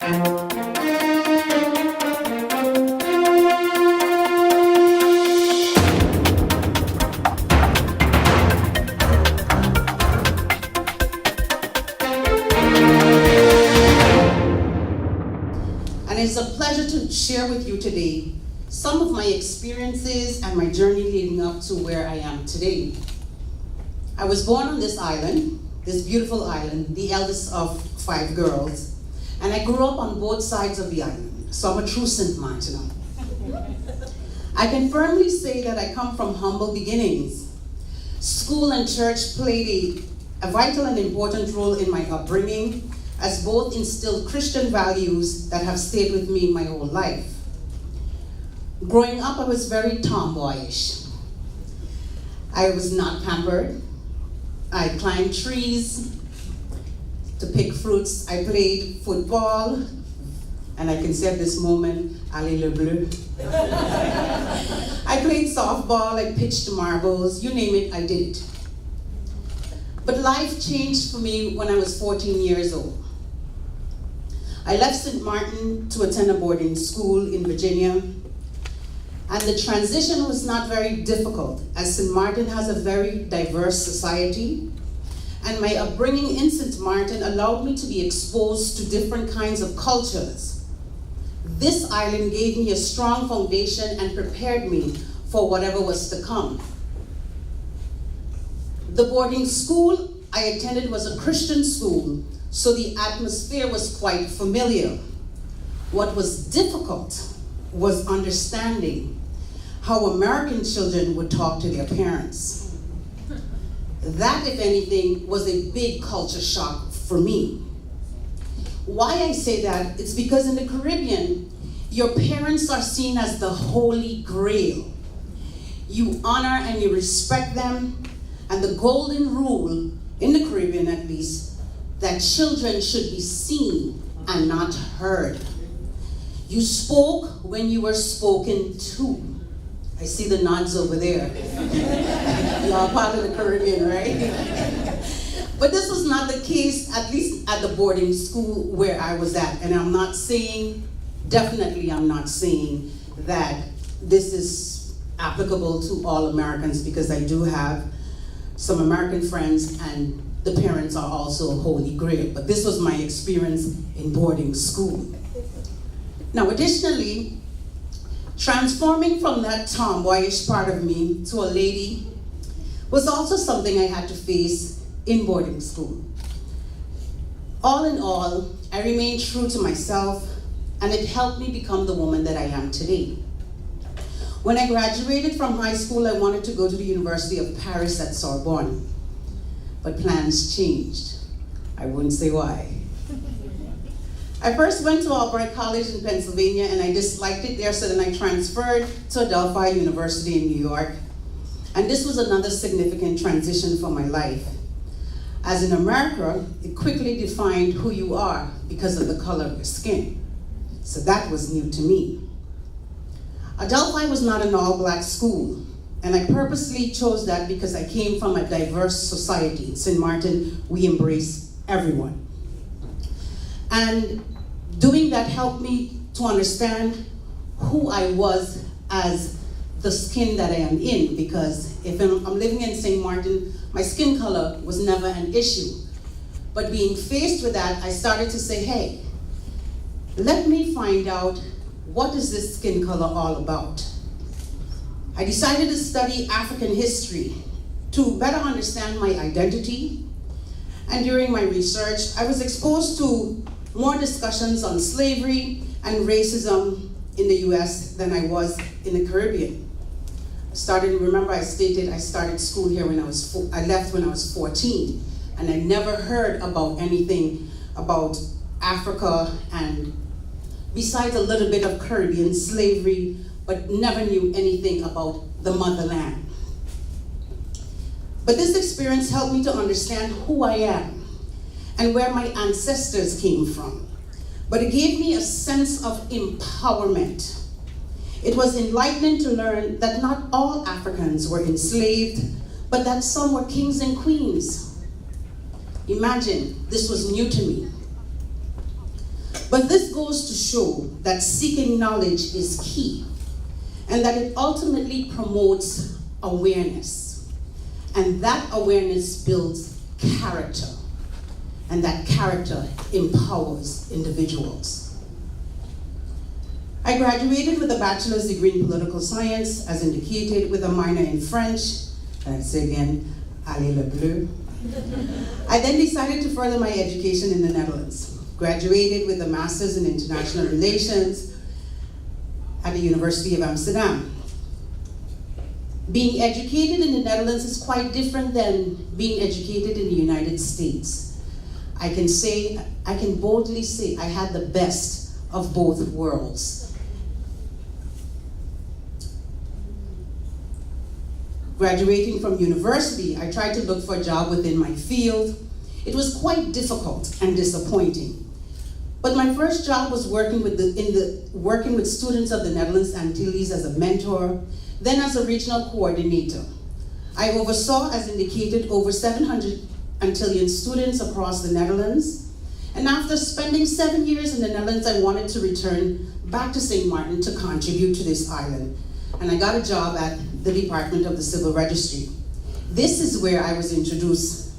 It's a pleasure to share with you today some of my experiences and my journey leading up to where I am today. I was born on this island, this beautiful island, the eldest of 5 girls, and I grew up on both sides of the island, so I'm a true St. Martiner. I can firmly say that I come from humble beginnings. School and church played a vital and important role in my upbringing, as both instilled Christian values that have stayed with me my whole life. Growing up, I was very tomboyish. I was not pampered. I climbed trees to pick fruits. I played football, and I can say at this moment, allez le bleu. I played softball, I pitched marbles, you name it, I did it. But life changed for me when I was 14 years old. I left St. Martin to attend a boarding school in Virginia, and the transition was not very difficult, as St. Martin has a very diverse society, and my upbringing in St. Martin allowed me to be exposed to different kinds of cultures. This island gave me a strong foundation and prepared me for whatever was to come. The boarding school I attended was a Christian school, so the atmosphere was quite familiar. What was difficult was understanding how American children would talk to their parents. That, if anything, was a big culture shock for me. Why I say that, it's because in the Caribbean, your parents are seen as the holy grail. You honor and you respect them, and the golden rule, in the Caribbean at least, that children should be seen and not heard. You spoke when you were spoken to. I see the nods over there. You are part of the Caribbean, right? But this was not the case, at least at the boarding school where I was at. And I'm not saying, definitely I'm not saying that this is applicable to all Americans, because I do have some American friends and the parents are also holy grail, but this was my experience in boarding school. Now, additionally, transforming from that tomboyish part of me to a lady was also something I had to face in boarding school. All in all, I remained true to myself, and it helped me become the woman that I am today. When I graduated from high school, I wanted to go to the University of Paris at Sorbonne. But plans changed. I wouldn't say why. I first went to Albright College in Pennsylvania, and I disliked it there, so then I transferred to Adelphi University in New York. And this was another significant transition for my life. As in America, it quickly defined who you are because of the color of your skin. So that was new to me. Adelphi was not an all-black school, and I purposely chose that because I came from a diverse society. In St. Martin, we embrace everyone. And doing that helped me to understand who I was as the skin that I am in, because if I'm living in St. Martin, my skin color was never an issue. But being faced with that, I started to say, hey, let me find out, what is this skin color all about? I decided to study African history to better understand my identity. And during my research, I was exposed to more discussions on slavery and racism in the US than I was in the Caribbean. Remember I stated I started school here when I left when I was 14, and I never heard about anything about Africa, and besides a little bit of Caribbean slavery, but never knew anything about the motherland. But this experience helped me to understand who I am and where my ancestors came from. But it gave me a sense of empowerment. It was enlightening to learn that not all Africans were enslaved, but that some were kings and queens. Imagine, this was new to me. But this goes to show that seeking knowledge is key, and that it ultimately promotes awareness. And that awareness builds character, and that character empowers individuals. I graduated with a bachelor's degree in political science, as indicated, with a minor in French, and I say again, allez le bleu. I then decided to further my education in the Netherlands. Graduated with a master's in international relations at the University of Amsterdam. Being educated in the Netherlands is quite different than being educated in the United States. I can boldly say I had the best of both worlds. Graduating from university, I tried to look for a job within my field. It was quite difficult and disappointing. But my first job was working with students of the Netherlands Antilles as a mentor, then as a regional coordinator. I oversaw, as indicated, over 700 Antillean students across the Netherlands. And after spending 7 years in the Netherlands, I wanted to return back to St. Martin to contribute to this island. And I got a job at the Department of the Civil Registry. This is where I was introduced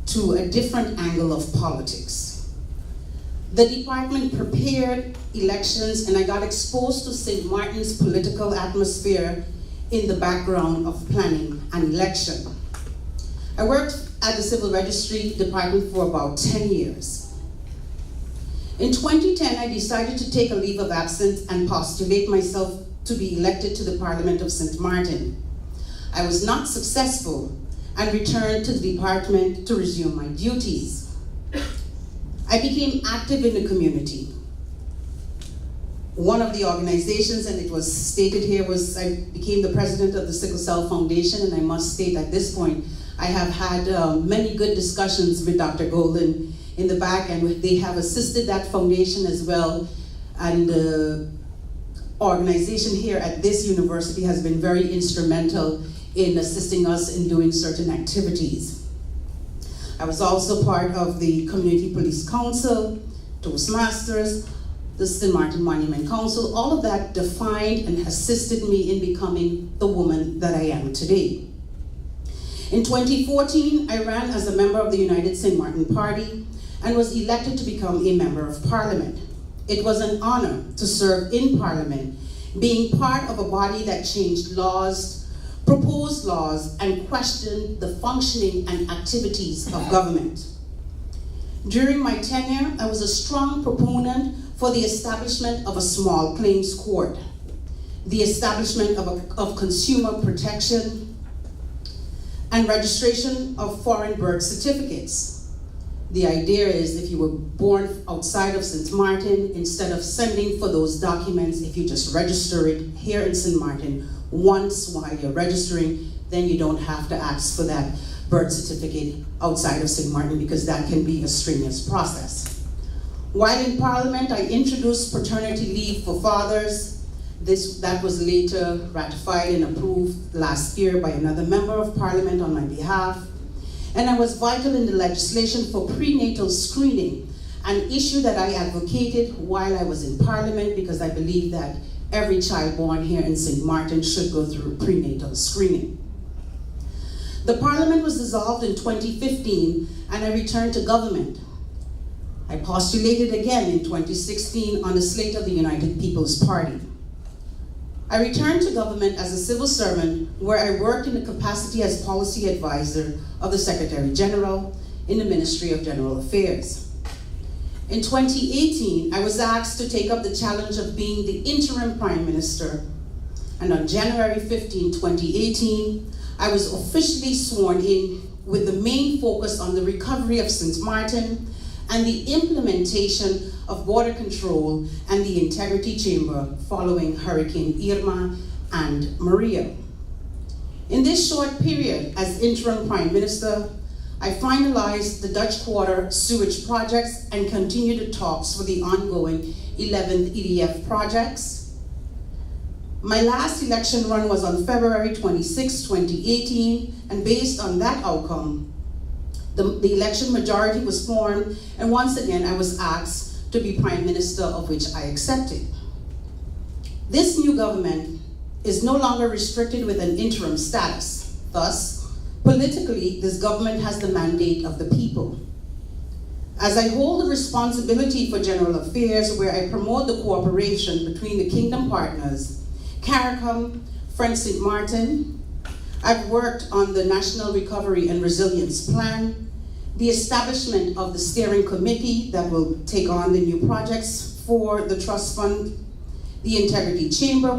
to a different angle of politics. The department prepared elections, and I got exposed to St. Martin's political atmosphere in the background of planning an election. I worked at the Civil Registry Department for about 10 years. In 2010, I decided to take a leave of absence and postulate myself to be elected to the Parliament of St. Martin. I was not successful and returned to the department to resume my duties. I became active in the community. One of the organizations, and it was stated here, was I became the president of the Sickle Cell Foundation, and I must state at this point, I have had many good discussions with Dr. Golden in the back, and they have assisted that foundation as well. And the organization here at this university has been very instrumental in assisting us in doing certain activities. I was also part of the Community Police Council, Toastmasters, the St. Martin Monument Council. All of that defined and assisted me in becoming the woman that I am today. In 2014, I ran as a member of the United St. Martin Party and was elected to become a member of Parliament. It was an honor to serve in Parliament, being part of a body that changed laws, proposed laws, and questioned the functioning and activities of government. During my tenure, I was a strong proponent for the establishment of a small claims court, the establishment of consumer protection, and registration of foreign birth certificates. The idea is if you were born outside of St. Martin, instead of sending for those documents, if you just register it here in St. Martin once while you're registering, then you don't have to ask for that birth certificate outside of St. Martin, because that can be a strenuous process. While in Parliament, I introduced paternity leave for fathers. That was later ratified and approved last year by another member of Parliament on my behalf. And I was vital in the legislation for prenatal screening, an issue that I advocated while I was in Parliament, because I believe that every child born here in St. Martin should go through prenatal screening. The Parliament was dissolved in 2015, and I returned to government. I postulated again in 2016 on the slate of the United People's Party. I returned to government as a civil servant, where I worked in the capacity as policy advisor of the Secretary General in the Ministry of General Affairs. In 2018, I was asked to take up the challenge of being the interim Prime Minister, and on January 15, 2018, I was officially sworn in with the main focus on the recovery of St. Martin and the implementation of border control and the Integrity Chamber following Hurricane Irma and Maria. In this short period as interim Prime Minister, I finalized the Dutch Quarter sewage projects and continued the talks for the ongoing 11th EDF projects. My last election run was on February 26, 2018, and based on that outcome, the election majority was formed, and once again I was asked to be Prime Minister, of which I accepted. This new government is no longer restricted with an interim status. Thus, politically, this government has the mandate of the people. As I hold the responsibility for general affairs, where I promote the cooperation between the Kingdom partners, CARICOM, French St. Martin, I've worked on the National Recovery and Resilience Plan, the establishment of the steering committee that will take on the new projects for the trust fund, the Integrity Chamber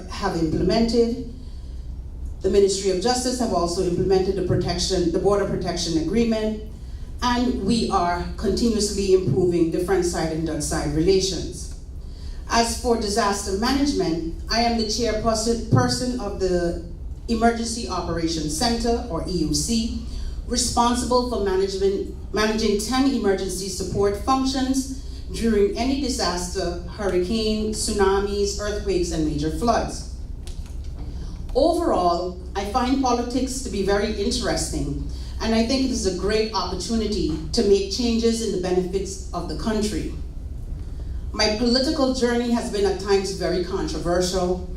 have implemented. The Ministry of Justice have also implemented the Border Protection Agreement, and we are continuously improving the French-side and Dutch-side relations. As for disaster management, I am the chairperson of the Emergency Operations Center, or EUC, responsible for managing 10 emergency support functions during any disaster, hurricane, tsunamis, earthquakes, and major floods. Overall, I find politics to be very interesting, and I think it is a great opportunity to make changes in the benefits of the country. My political journey has been at times very controversial,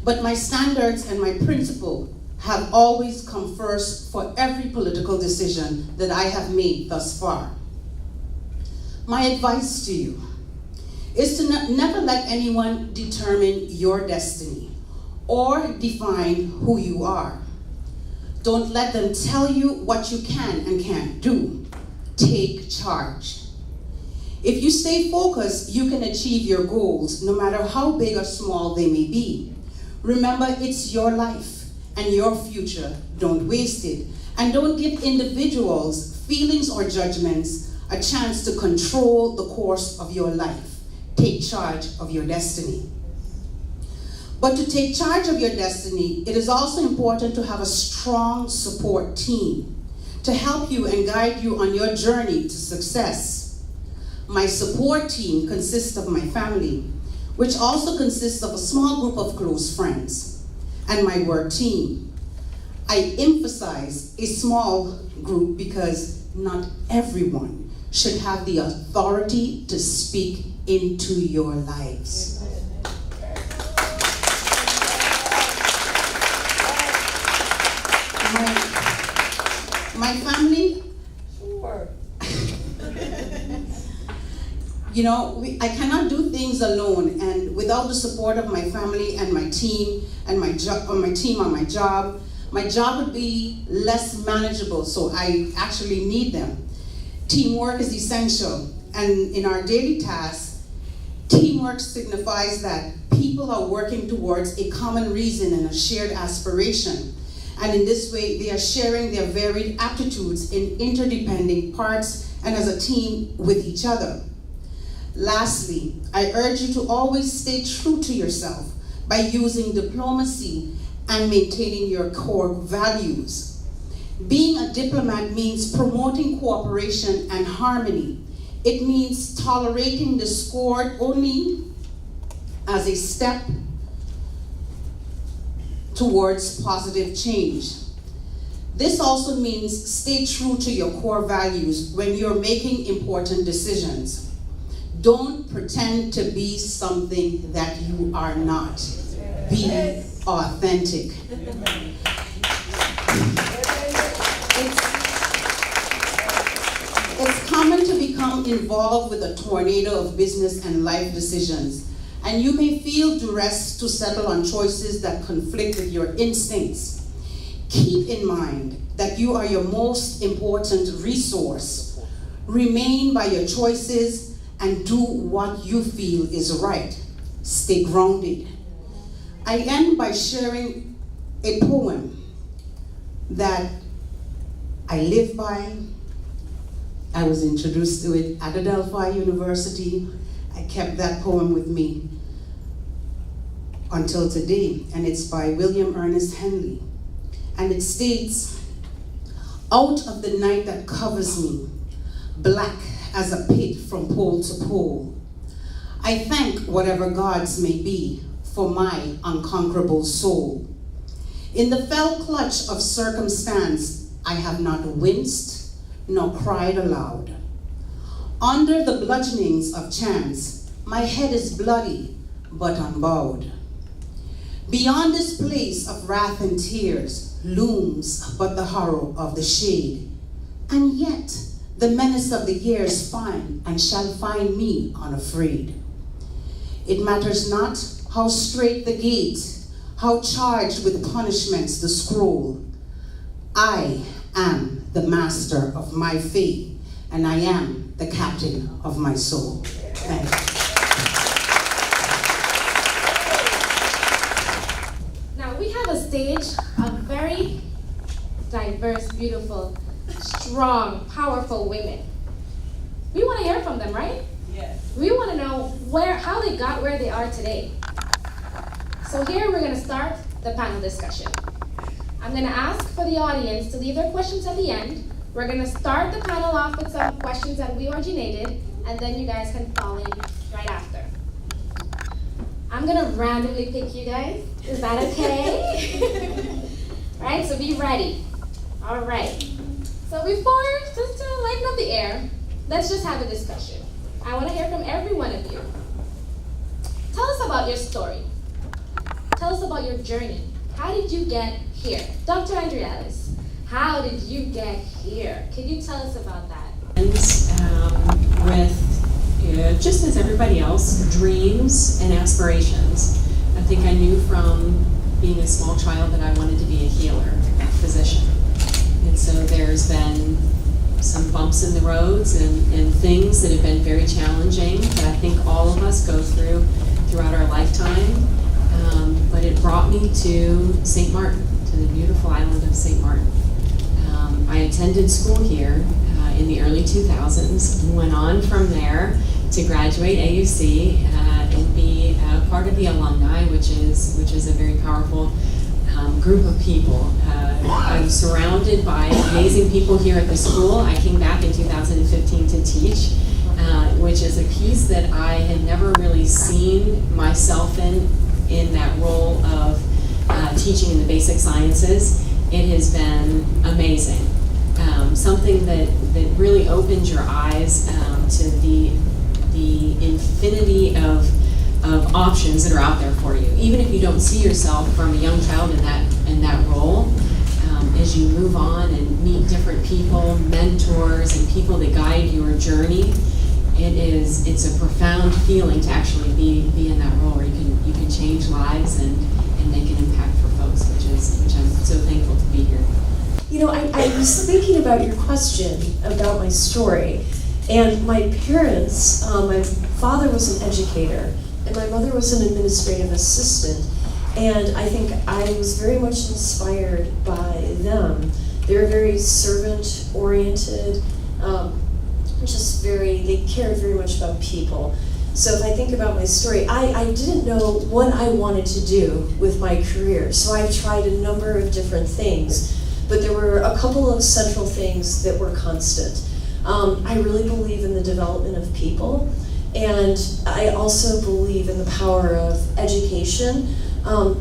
but my standards and my principle have always come first for every political decision that I have made thus far. My advice to you is to never let anyone determine your destiny or define who you are. Don't let them tell you what you can and can't do. Take charge. If you stay focused, you can achieve your goals, no matter how big or small they may be. Remember, it's your life and your future. Don't waste it. And don't give individuals, feelings, or judgments a chance to control the course of your life. Take charge of your destiny. But to take charge of your destiny, it is also important to have a strong support team to help you and guide you on your journey to success. My support team consists of my family, which also consists of a small group of close friends, and my work team. I emphasize a small group because not everyone should have the authority to speak into your lives. My family, sure. You know, I cannot do things alone, and without the support of my family and my team and my team on my job would be less manageable, so I actually need them. Teamwork is essential, and in our daily tasks, teamwork signifies that people are working towards a common reason and a shared aspiration. And in this way, they are sharing their varied aptitudes in interdependent parts and as a team with each other. Lastly, I urge you to always stay true to yourself by using diplomacy and maintaining your core values. Being a diplomat means promoting cooperation and harmony. It means tolerating discord only as a step towards positive change. This also means stay true to your core values when you're making important decisions. Don't pretend to be something that you are not. Be authentic. It's common to become involved with a tornado of business and life decisions, and you may feel duress to settle on choices that conflict with your instincts. Keep in mind that you are your most important resource. Remain by your choices and do what you feel is right. Stay grounded. I end by sharing a poem that I live by. I was introduced to it at Adelphi University. I kept that poem with me until today, and it's by William Ernest Henley. And it states, "Out of the night that covers me, black as a pit from pole to pole, I thank whatever gods may be for my unconquerable soul. In the fell clutch of circumstance, I have not winced nor cried aloud. Under the bludgeonings of chance, my head is bloody but unbowed. Beyond this place of wrath and tears looms but the horror of the shade. And yet the menace of the years find and shall find me unafraid. It matters not how straight the gate, how charged with punishments the scroll. I am the master of my fate, and I am the captain of my soul. Thank you. Now we have a stage of very diverse, beautiful, strong, powerful women. We want to hear from them, right? Yes. We want to know how they got where they are today. So here we're going to start the panel discussion. I'm going to ask for the audience to leave their questions at the end. We're going to start the panel off with some questions that we originated, and then you guys can fall in right after. I'm going to randomly pick you guys. Is that okay? Right, so be ready. All right. So before, just to lighten up the air, let's just have a discussion. I want to hear from every one of you. Tell us about your story. Tell us about your journey. How did you get here? Dr. Andrealis, how did you get here? Can you tell us about that? With, just as everybody else, dreams and aspirations. I think I knew from being a small child that I wanted to be a healer, a physician. And so there's been some bumps in the roads and things that have been very challenging that I think all of us go through throughout our lifetime. But it brought me to St. Martin, to the beautiful island of St. Martin. I attended school here in the early 2000s and went on from there to graduate AUC and be part of the alumni, which is a very powerful group of people. I'm surrounded by amazing people here at the school. I came back in 2015 to teach, which is a piece that I had never really seen myself in that role of teaching in the basic sciences. It has been amazing. Something that really opens your eyes to the infinity of options that are out there for you. Even if you don't see yourself from a young child in that role, as you move on and meet different people, mentors, and people that guide your journey, it's a profound feeling to actually be in that role where you can change lives and make an impact for folks, which I'm so thankful to be here. You know, I was thinking about your question about my story, and my parents, my father was an educator, and my mother was an administrative assistant, and I think I was very much inspired by them. They were very servant-oriented, they cared very much about people. So if I think about my story, I didn't know what I wanted to do with my career, so I tried a number of different things. But there were a couple of central things that were constant. I really believe in the development of people, and I also believe in the power of education,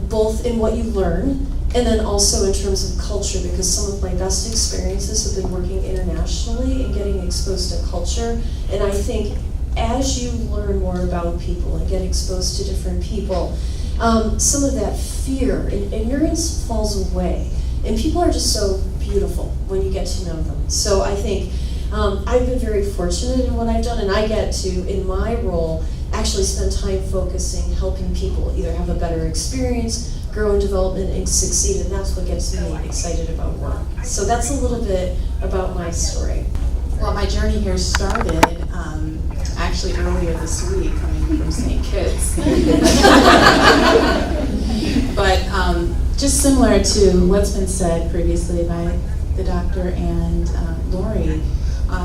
both in what you learn and then also in terms of culture, because some of my best experiences have been working internationally and getting exposed to culture. And I think as you learn more about people and get exposed to different people, some of that fear and ignorance falls away. And people are just so beautiful when you get to know them. So I think I've been very fortunate in what I've done, and I get to, in my role, actually spend time focusing, helping people either have a better experience, grow in development, and succeed, and that's what gets me excited about work. So that's a little bit about my story. Well, my journey here started actually earlier this week, coming from St. Kitts. But just similar to what's been said previously by the doctor and Lori,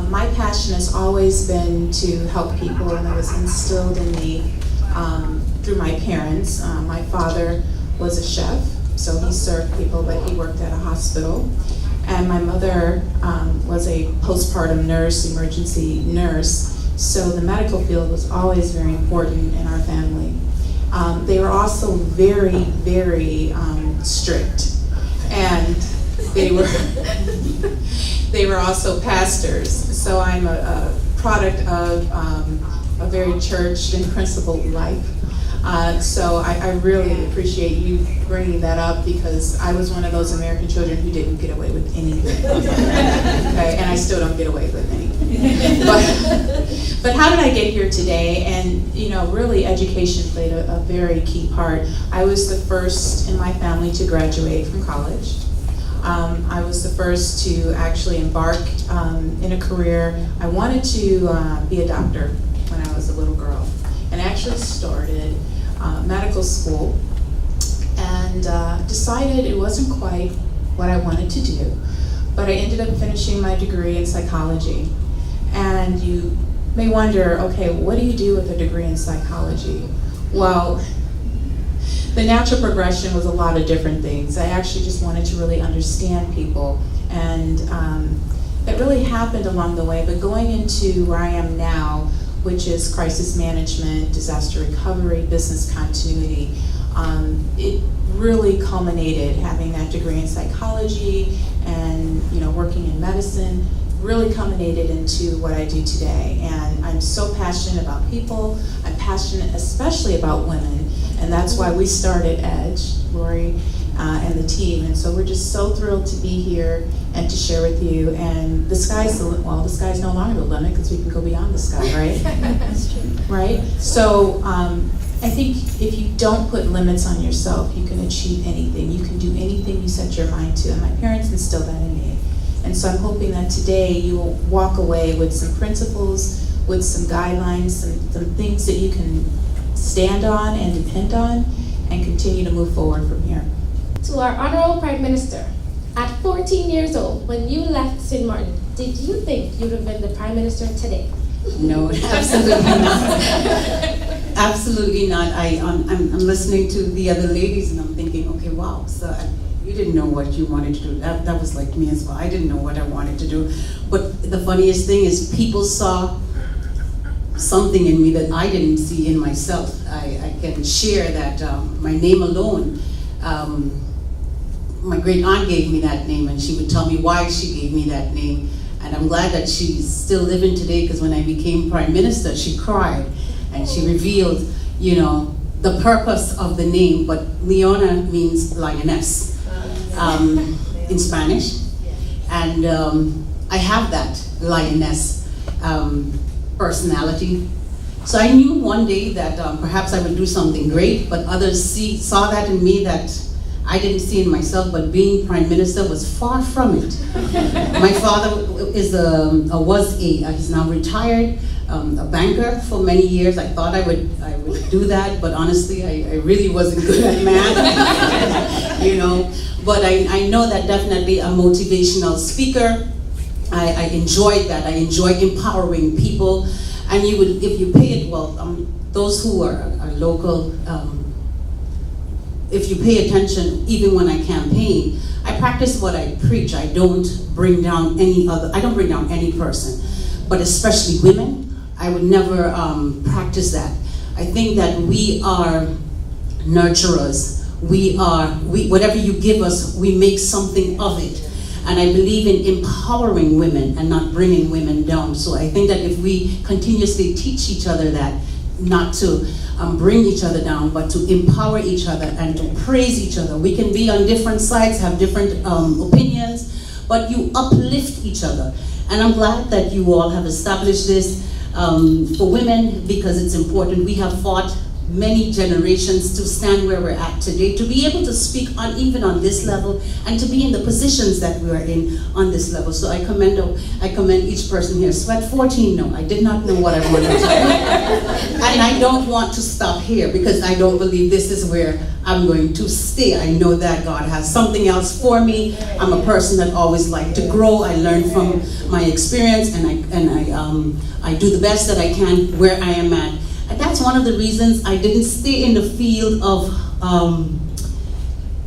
my passion has always been to help people, and it was instilled in me through my parents. My father was a chef, so he served people, but he worked at a hospital. And my mother was a postpartum nurse, emergency nurse, so the medical field was always very important in our family. They were also very, very strict, and they were also pastors. So I'm a product of a very church and principled life. So I really appreciate you bringing that up, because I was one of those American children who didn't get away with anything. Okay, and I still don't get away with anything. But how did I get here today? And really education played a very key part. I was the first in my family to graduate from college. I was the first to actually embark in a career. I wanted to be a doctor when I was a little girl, and actually started medical school, and decided it wasn't quite what I wanted to do, but I ended up finishing my degree in psychology. And you may wonder, okay, what do you do with a degree in psychology? Well, the natural progression was a lot of different things. I actually just wanted to really understand people, and it really happened along the way. But going into where I am now, which is crisis management, disaster recovery, business continuity, it really culminated having that degree in psychology and working in medicine, really culminated into what I do today. And I'm so passionate about people. I'm passionate especially about women, and that's why we started EDGE, Lori and the team. And so we're just so thrilled to be here and to share with you. And the sky's no longer the limit, because we can go beyond the sky, right? That's true. Right? So I think if you don't put limits on yourself, you can achieve anything. You can do anything you set your mind to. And my parents instilled that in me. And so I'm hoping that today you will walk away with some principles, with some guidelines, some things that you can stand on and depend on, and continue to move forward from here. To our Honorable Prime Minister, at 14 years old, when you left St. Martin, did you think you'd have been the Prime Minister today? No, absolutely not. Absolutely not. I'm listening to the other ladies, and I'm thinking, okay, wow, so you didn't know what you wanted to do. That was like me as well. I didn't know what I wanted to do. But the funniest thing is, people saw something in me that I didn't see in myself. I can share that my name alone, my great aunt gave me that name, and she would tell me why she gave me that name. And I'm glad that she's still living today, because when I became Prime Minister, she cried and she revealed, the purpose of the name. But Leona means lioness in Spanish. And I have that lioness personality. So I knew one day that perhaps I would do something great, but others saw that in me that I didn't see in myself. But being Prime Minister was far from it. My father he's now retired, a banker for many years. I thought I would do that, but honestly, I really wasn't good at math, But I know that definitely a motivational speaker. I enjoyed that. I enjoyed empowering people. And if you pay it well, those who are local, if you pay attention, even when I campaign, I practice what I preach. I don't bring down any person, but especially women, I would never practice that. I think that we are nurturers. Whatever you give us, we make something of it. And I believe in empowering women and not bringing women down. So I think that if we continuously teach each other that, not to bring each other down, but to empower each other and to praise each other. We can be on different sides, have different opinions, but you uplift each other. And I'm glad that you all have established this for women, because it's important. We have fought many generations to stand where we're at today, to be able to speak even on this level, and to be in the positions that we are in on this level. So I commend each person here. So at 14, no, I did not know what I wanted to do. And I don't want to stop here, because I don't believe this is where I'm going to stay. I know that God has something else for me. I'm a person that always liked to grow. I learn from my experience, and I do the best that I can where I am at. And that's one of the reasons I didn't stay in the field of,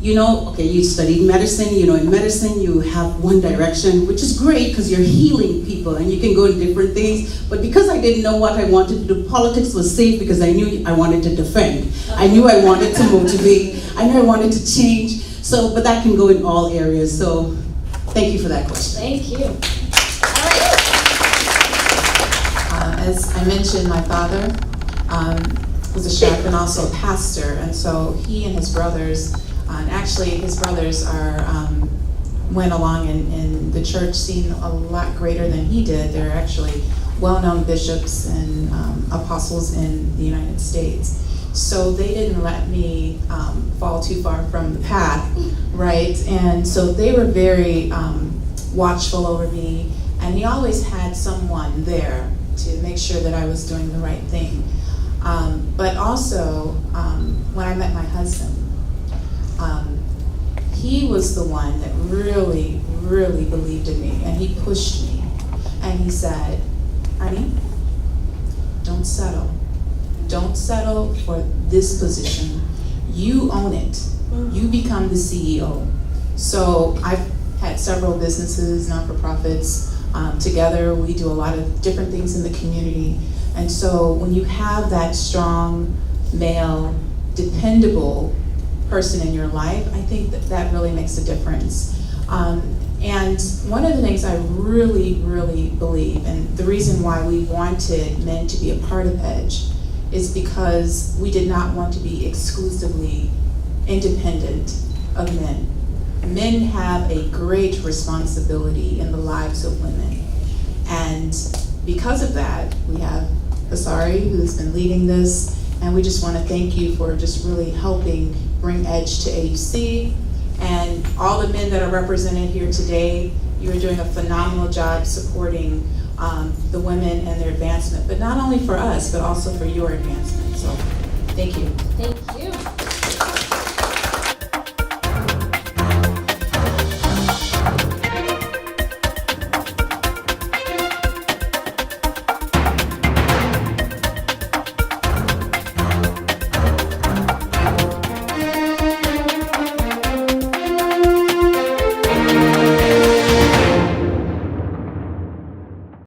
you studied medicine, in medicine you have one direction, which is great because you're healing people and you can go in different things. But because I didn't know what I wanted to do, politics was safe because I knew I wanted to defend. I knew I wanted to motivate. I knew I wanted to change. So, but that can go in all areas. So, thank you for that question. Thank you. as I mentioned, my father was a chef and also a pastor, and so he and his brothers, and actually his brothers went along in the church scene a lot greater than he did. They're actually well-known bishops and apostles in the United States. So they didn't let me fall too far from the path, right? And so they were very watchful over me, and he always had someone there to make sure that I was doing the right thing. But also, when I met my husband, he was the one that really, really believed in me, and he pushed me. And he said, honey, don't settle. Don't settle for this position. You own it. You become the CEO. So I've had several businesses, not-for-profits. Together, we do a lot of different things in the community. And so when you have that strong, male, dependable person in your life, I think that really makes a difference. And one of the things I really, really believe, and the reason why we wanted men to be a part of EDGE, is because we did not want to be exclusively independent of men. Men have a great responsibility in the lives of women. And because of that, we have Asari, who's been leading this, and we just want to thank you for just really helping bring EDGE to AUC. And all the men that are represented here today, you are doing a phenomenal job supporting the women and their advancement, but not only for us, but also for your advancement. So, thank you. Thank you.